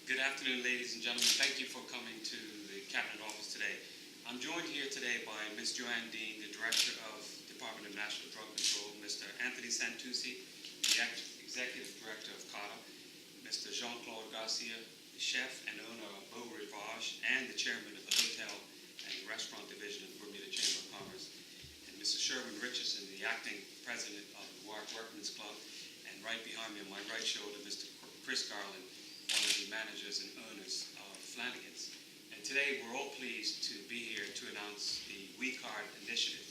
Good afternoon, ladies and gentlemen. Thank you for coming to the Cabinet Office today. I'm joined here today by Ms. Joanne Dean, the Director of Department of National Drug Control, Mr. Anthony Santucci, the Executive Director of CADA, Mr. Jean-Claude Garcia, the Chef and owner of Beau Rivage, and the Chairman of the Hotel and Restaurant Division of the Bermuda Chamber of Commerce, and Mr. Sherwin Richardson, the Acting President of the Warwick Workmen's Club, and right behind me on my right shoulder, Mr. Chris Garland, one of the managers and owners of Flanagan's. And today we're all pleased to be here to announce the WeCard initiative.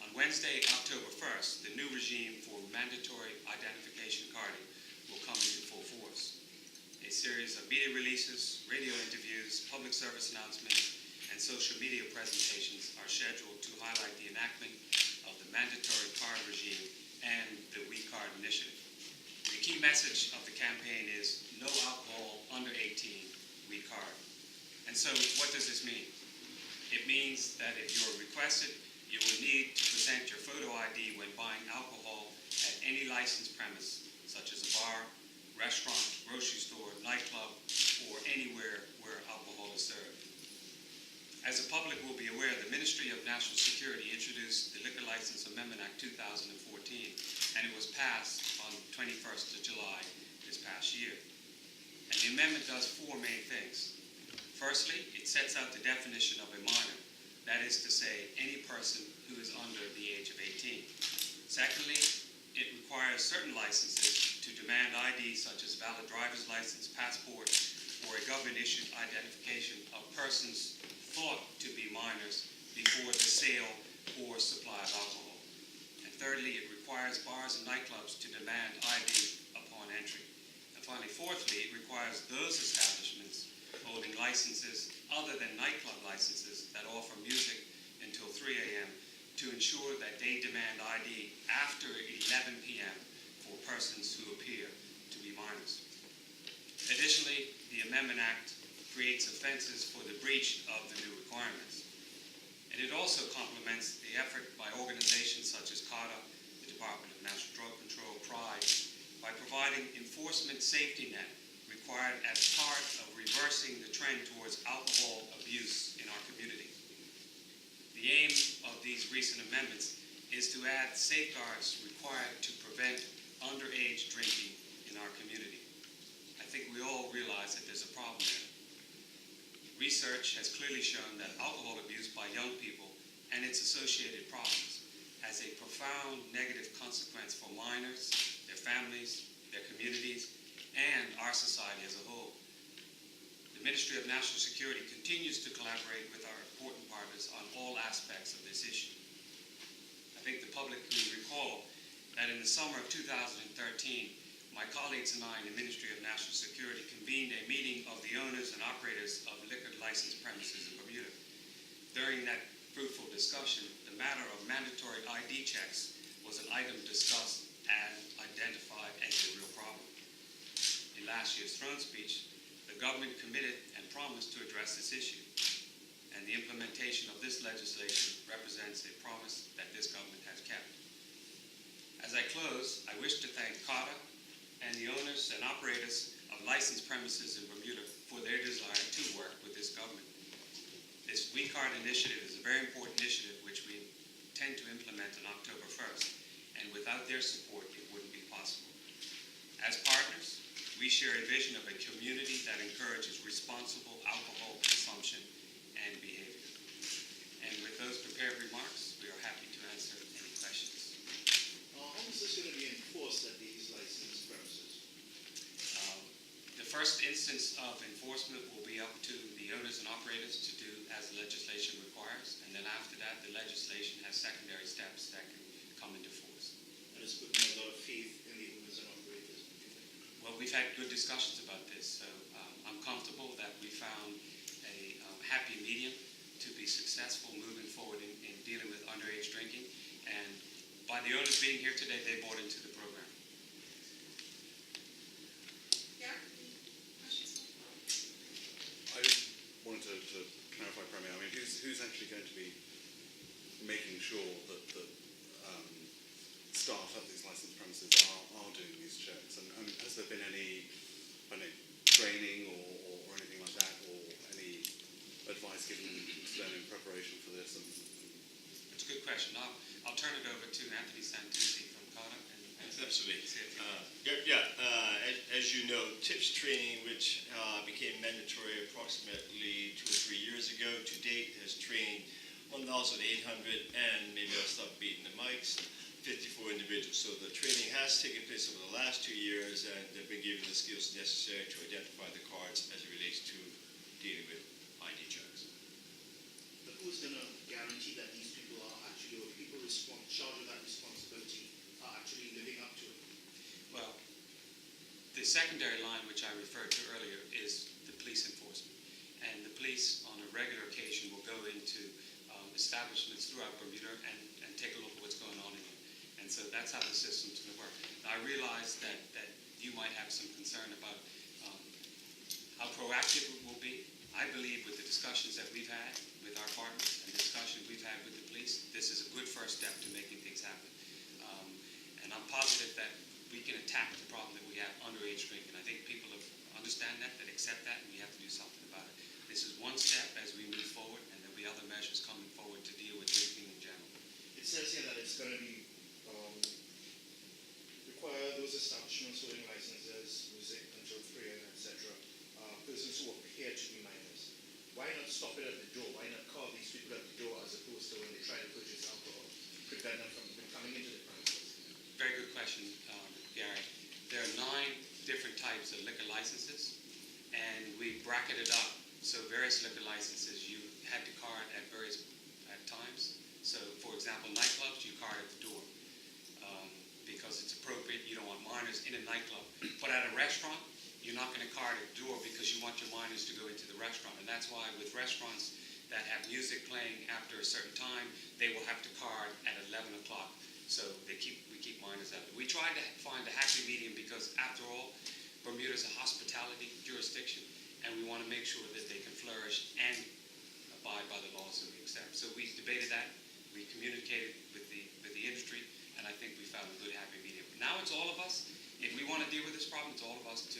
On Wednesday, October 1st, the new regime for mandatory identification carding will come into full force. A series of media releases, radio interviews, public service announcements, and social media presentations are scheduled to highlight the enactment of the mandatory card regime and the WeCard initiative. The key message of the campaign is no alcohol under 18, WeCard. And so what does this mean? It means that if you're requested, you will need to present your photo ID when buying alcohol at any licensed premise, such as a bar, restaurant, grocery store, nightclub, or anywhere where alcohol is served. As the public will be aware, the Ministry of National Security introduced the Liquor License Amendment Act 2014, and it was passed on 21st of July this past year. And the amendment does four main things. Firstly, it sets out the definition of a minor, that is to say, any person who is under the age of 18. Secondly, it requires certain licenses to demand ID such as valid driver's license, passport, or a government-issued identification of persons thought to be minors before the sale or supply of alcohol. And thirdly, it requires bars and nightclubs to demand ID upon entry. And finally, fourthly, it requires those establishments holding licenses other than nightclub licenses that offer music until 3 a.m. to ensure that they demand ID after 11 p.m. for persons who appear to be minors. Additionally, the Amendment Act creates offenses for the breach of the new requirements. And it also complements the effort by organizations such as CADA, the Department of National Drug Control, PRIDE, by providing enforcement safety net required as part of reversing the trend towards alcohol abuse in our community. The aim of these recent amendments is to add safeguards required to prevent underage drinking in our community. I think we all realize that there's a problem there. Research has clearly shown that alcohol abuse by young people and its associated problems has a profound negative consequence for minors, their families, their communities, and our society as a whole. The Ministry of National Security continues to collaborate with our important partners on all aspects of this issue. I think the public can recall that in the summer of 2013, my colleagues and I in the Ministry of National Security convened a meeting of the owners and operators of liquor licensed premises in Bermuda. During that fruitful discussion, the matter of mandatory ID checks was an item discussed and identified as a real problem. In last year's throne speech, the government committed and promised to address this issue. And the implementation of this legislation represents a promise that this government has kept. As I close, I wish to thank CADA and the owners and operators of licensed premises in Bermuda for their desire to work with this government. This WeCard initiative is a very important initiative which we intend to implement on October 1st, and without their support, it wouldn't be possible. As partners, we share a vision of a community that encourages responsible alcohol consumption and behavior. And with those prepared remarks, we are happy to answer any questions. How is this going to be enforced at these licensed premises? The first instance of enforcement will be up to the owners and operators to do as the legislation requires, and then after that, the legislation has secondary steps that can come into force. And it's putting a lot of faith in the owners and operators. Well, we've had good discussions about this, so I'm comfortable that we found a happy medium to be successful moving forward in dealing with underage drinking. And by the owners being here today, they bought into the program. Yeah? Questions? I just wanted to clarify, Premier. I mean, who's actually going to be making sure that staff at these licensed premises are doing these checks? And has there been any training or good question. I'll turn it over to Anthony Santucci from CARTA. Absolutely. See if- As you know, TIPS training, which became mandatory approximately 2 or 3 years ago, to date has trained 1,800, and maybe I'll stop beating the mics, 54 individuals. So the training has taken place over the last 2 years, and they've been given the skills necessary to identify the cards as it relates to dealing with ID checks. But who's going to guarantee that these people are actually, or people charged with that responsibility are actually living up to it? Well, the secondary line, which I referred to earlier, is the police enforcement. And the police, on a regular occasion, will go into establishments throughout Bermuda and take a look at what's going on in it. And so that's how the system's going to work. Now, I realize that you might have some concern about how proactive it will be. I believe with the discussions that we've had with our partners and the discussion we've had with the police, this is a good first step to making things happen. And I'm positive that we can attack the problem that we have underage drinking. I think people understand that accept that, and we have to do something about it. This is one step as we move forward, and there'll be other measures coming forward to deal with drinking in general. It says here that it's going to be require those establishments holding licenses, music, control free, etc. Persons who appear to be minors. Why not stop it at the door? Why not call these people at the door as opposed to when they try to purchase alcohol, prevent them from coming into the premises? Very good question, Gary. There are 9 different types of liquor licenses, and we bracketed up. So various liquor licenses, you had to card at various times. So, for example, nightclubs, you card at the door because it's appropriate. You don't want minors in a nightclub. But at a restaurant, you're not going to card at the door because you want your minors to go into the restaurant. And that's why with restaurants that have music playing after a certain time, they will have to card at 11 o'clock. So we keep minors out. We tried to find a happy medium because, after all, Bermuda is a hospitality jurisdiction, and we want to make sure that they can flourish and abide by the laws that we accept. So we debated that, we communicated with the industry, and I think we found a good happy medium. Now it's all of us. If we want to deal with this problem, it's all of us to